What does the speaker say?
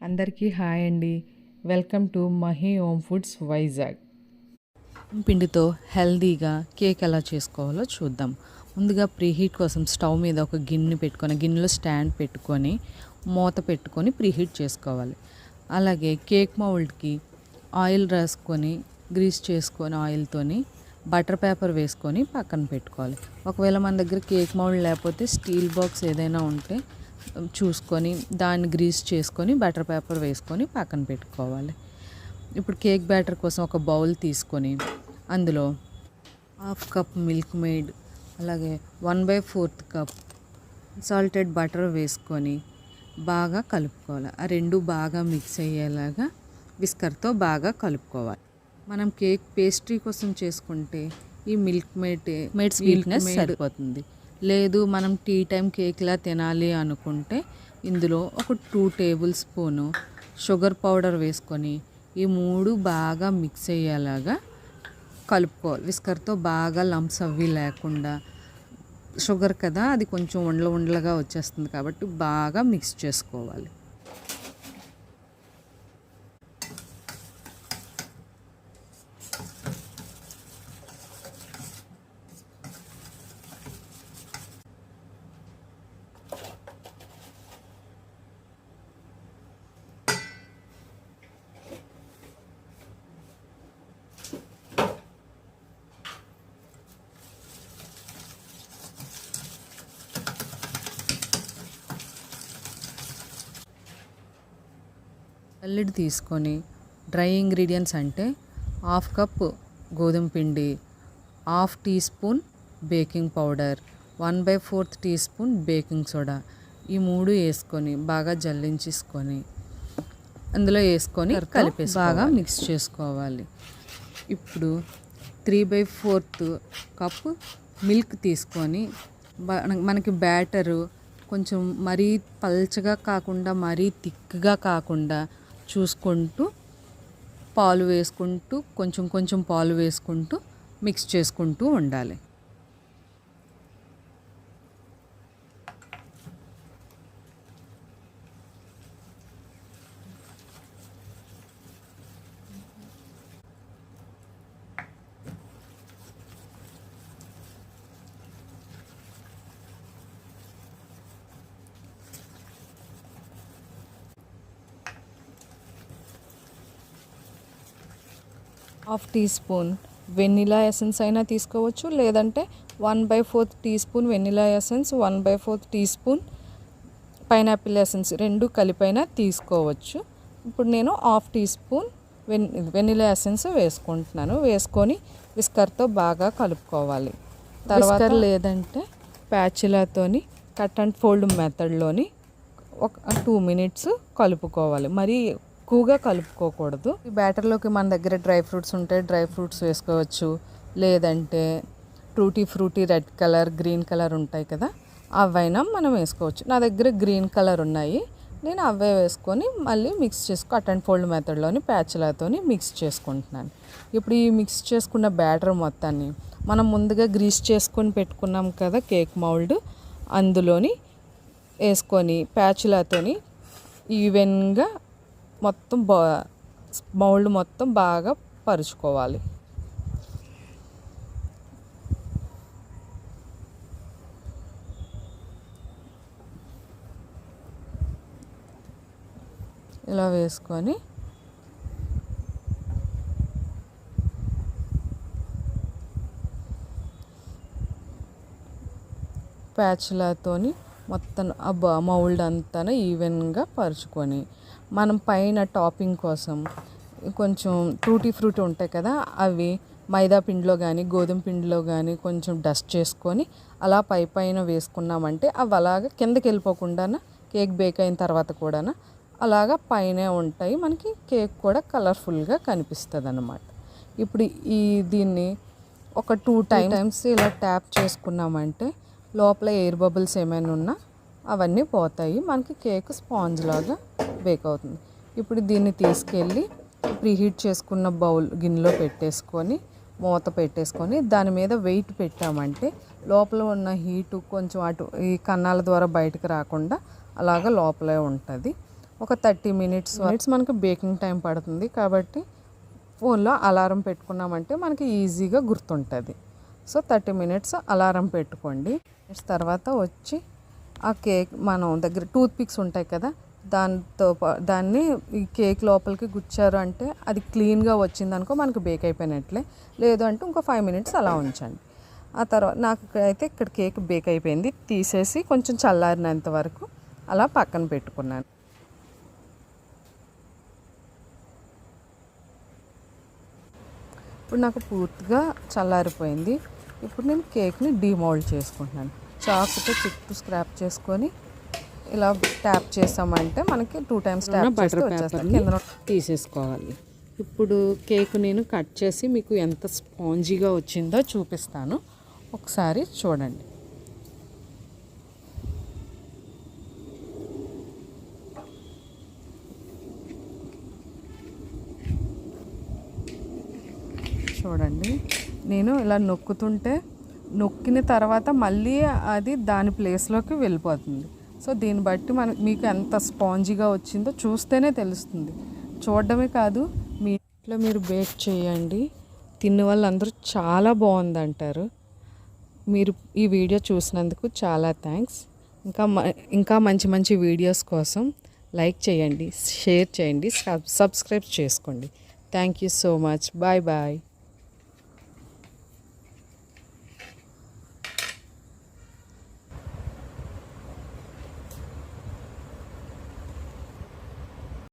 అందరికీ హాయ్ అండి. Welcome to Mahi home foods Vizag. పిండితో హెల్దీగా కేక్ ఎలా చేసుకోవాలో చూద్దాం. ముందుగా ప్రీహీట్ కోసం స్టవ్ మీద ఒక గిన్నె పెట్టుకొని, గిన్నెలో స్టాండ్ పెట్టుకొని మూత పెట్టుకొని ప్రీహీట్ చేసుకోవాలి. అలాగే కేక్ మౌల్డ్కి ఆయిల్ రాసుకొని గ్రీస్ చేసుకొని ఆయిల్తోని బటర్ పేపర్ వేసుకొని పక్కన పెట్టుకోవాలి. ఒకవేళ మన దగ్గర కేక్ మౌల్డ్ లేకపోతే స్టీల్ బాక్స్ ఏదైనా ఉంటే చూసుకొని దాన్ని గ్రీస్ చేసుకొని బటర్ పేపర్ వేసుకొని పక్కన పెట్టుకోవాలి. ఇప్పుడు కేక్ బ్యాటర్ కోసం ఒక బౌల్ తీసుకొని అందులో 1/2 కప్ మిల్క్ మేడ్, అలాగే 1/4 కప్ సాల్టెడ్ బటర్ వేసుకొని బాగా కలుపుకోవాలి. ఆ రెండు బాగా మిక్స్ అయ్యేలాగా విస్కర్తో బాగా కలుపుకోవాలి. మనం కేక్ పేస్ట్రీ కోసం చేసుకుంటే ఈ మిల్క్ మేడ్ స్వీట్నెస్ సరిపోతుంది. లేదు మనం టీ టైం కేక్లా తినాలి అనుకుంటే ఇందులో ఒక 2 టేబుల్ స్పూను షుగర్ పౌడర్ వేసుకొని ఈ మూడు బాగా మిక్స్ అయ్యేలాగా కలుపుకోవాలి. విస్కర్తో బాగా లంప్స్ అవి లేకుండా, షుగర్ కదా అది కొంచెం ఉండలుగా వచ్చేస్తుంది కాబట్టి బాగా మిక్స్ చేసుకోవాలి. లిడ్ తీసుకొని డ్రై ఇంగ్రీడియంట్స్ అంటే 1/2 కప్ గోధుమ పిండి, 1/2 teaspoon baking powder, 1/4 teaspoon baking soda, ఈ మూడు వేసుకొని బాగా జల్లించేసుకొని అందులో వేసుకొని కలిపేసి బాగా మిక్స్ చేసుకోవాలి. ఇప్పుడు 3/4 కప్ మిల్క్ తీసుకొని మనకి బ్యాటరు కొంచెం మరీ పల్చగా కాకుండా మరీ థిక్గా కాకుండా చూసుకుంటూ పాలు వేసుకుంటూ కొంచెం పాలు వేసుకుంటూ మిక్స్ చేసుకుంటూ ఉండాలి. Half teaspoon vanilla essence అయినా తీసుకోవచ్చు, లేదంటే 1/4 teaspoon vanilla essence, 1/4 teaspoon pineapple essence రెండు కలిపైనా తీసుకోవచ్చు. ఇప్పుడు నేను 1/2 టీ స్పూన్ వెనిలా ఎసెన్స్ వేసుకుంటున్నాను. వేసుకొని విస్కర్తో బాగా కలుపుకోవాలి. తర్వాత లేదంటే ప్యాచులాతోని కట్ అండ్ ఫోల్డ్ మెథడ్లోని ఒక 2 మినిట్స్ కలుపుకోవాలి. మరి ఎక్కువగా కలుపుకోకూడదు. ఈ బ్యాటర్లోకి మన దగ్గర డ్రై ఫ్రూట్స్ ఉంటే డ్రై ఫ్రూట్స్ వేసుకోవచ్చు, లేదంటే tutti frutti red colour green colour ఉంటాయి కదా అవైనా మనం వేసుకోవచ్చు. నా దగ్గర గ్రీన్ కలర్ ఉన్నాయి, నేను అవే వేసుకొని మళ్ళీ మిక్స్ కట్ అండ్ ఫోల్డ్ మెథడ్లోని ప్యాచులతోని మిక్స్ చేసుకుంటున్నాను. ఇప్పుడు ఈ మిక్స్ చేసుకున్న బ్యాటర్ మొత్తాన్ని మనం ముందుగా గ్రీస్ చేసుకొని పెట్టుకున్నాం కదా కేక్ మౌల్డ్, అందులోని వేసుకొని ప్యాచులతోని ఈవెన్గా మొత్తం మౌల్డ్ మొత్తం బాగా పరుచుకోవాలి. ఇలా వేసుకొని ప్యాచులతోని మొత్తం ఆ మౌల్డ్ అంతా ఈవెన్గా పరుచుకొని మనం పైన టాపింగ్ కోసం కొంచెం టూటీ ఫ్రూట్ ఉంటాయి కదా అవి మైదా పిండిలో కానీ గోధుమ పిండిలో కానీ కొంచెం డస్ట్ చేసుకొని అలా పైన వేసుకున్నామంటే అవి అలాగా కిందకి వెళ్ళిపోకుండా కేక్ బేక్ అయిన తర్వాత కూడా అలాగా పైనే ఉంటాయి. మనకి కేక్ కూడా కలర్ఫుల్గా కనిపిస్తుంది అన్నమాట. ఇప్పుడు దీన్ని ఒక 2 టైమ్స్ ఇలా ట్యాప్ చేసుకున్నామంటే లోపల ఎయిర్ బబుల్స్ ఏమైనా ఉన్నా అవన్నీ పోతాయి. మనకి కేక్ స్పాంజ్ లాగా బేక్ అవుతుంది. ఇప్పుడు దీన్ని తీసుకెళ్ళి ప్రీహీట్ చేసుకున్న గిన్నెలో పెట్టేసుకొని మూత పెట్టేసుకొని దాని మీద వెయిట్ పెట్టామంటే లోపల ఉన్న హీటు కొంచెం అటు ఈ కన్నాల ద్వారా బయటకు రాకుండా అలాగా లోపలే ఉంటుంది. ఒక 30 మినిట్స్ మనకి బేకింగ్ టైం పడుతుంది. కాబట్టి ఫోన్లో అలారం పెట్టుకున్నామంటే మనకి ఈజీగా గుర్తుంటుంది. సో 30 మినిట్స్ అలారం పెట్టుకోండి. తర్వాత వచ్చి ఆ కేక్ మనం దగ్గర టూత్ పిక్స్ ఉంటాయి కదా, దాన్ని ఈ కేక్ లోపలికి గుచ్చారు అంటే అది క్లీన్గా వచ్చిందనుకో మనకి బేక్ అయిపోయినట్లే. లేదు అంటే ఇంకో 5 మినిట్స్ అలా ఉంచండి. ఆ తర్వాత నాకు అయితే ఇక్కడ కేక్ బేక్ అయిపోయింది. తీసేసి కొంచెం చల్లారినంత వరకు అలా పక్కన పెట్టుకున్నాను. ఇప్పుడు నాకు పూర్తిగా చల్లారిపోయింది. ఇప్పుడు నేను కేక్ని డీమోల్డ్ చేసుకుంటున్నాను. చాకుతో చుట్టూ స్క్రాప్ చేసుకొని ఇలా ట్యాప్ చేసామంటే మనకి 2 టైమ్స్ ట్యాప్ చేస్తే వచ్చేస్తుంది. కింద తీసేసుకోవాలి. ఇప్పుడు కేక్ నేను కట్ చేసి మీకు ఎంత స్పాంజీగా వచ్చిందో చూపిస్తాను, ఒకసారి చూడండి. చూడండి, నేను ఇలా నొక్కిన తర్వాత మళ్ళీ అది దాని ప్లేస్లోకి వెళ్ళిపోతుంది. సో దీన్ని బట్టి మీకు ఎంత స్పాంజీగా వచ్చిందో చూస్తేనే తెలుస్తుంది. చూడడమే కాదు, మీ ఇంట్లో మీరు బేక్ చేయండి, తిన్న వాళ్ళందరూ చాలా బాగుందంటారు. మీరు ఈ వీడియో చూసినందుకు చాలా థ్యాంక్స్. ఇంకా మంచి మంచి వీడియోస్ కోసం లైక్ చేయండి, షేర్ చేయండి, సబ్స్క్రైబ్ చేసుకోండి. Thank you so much. Bye bye.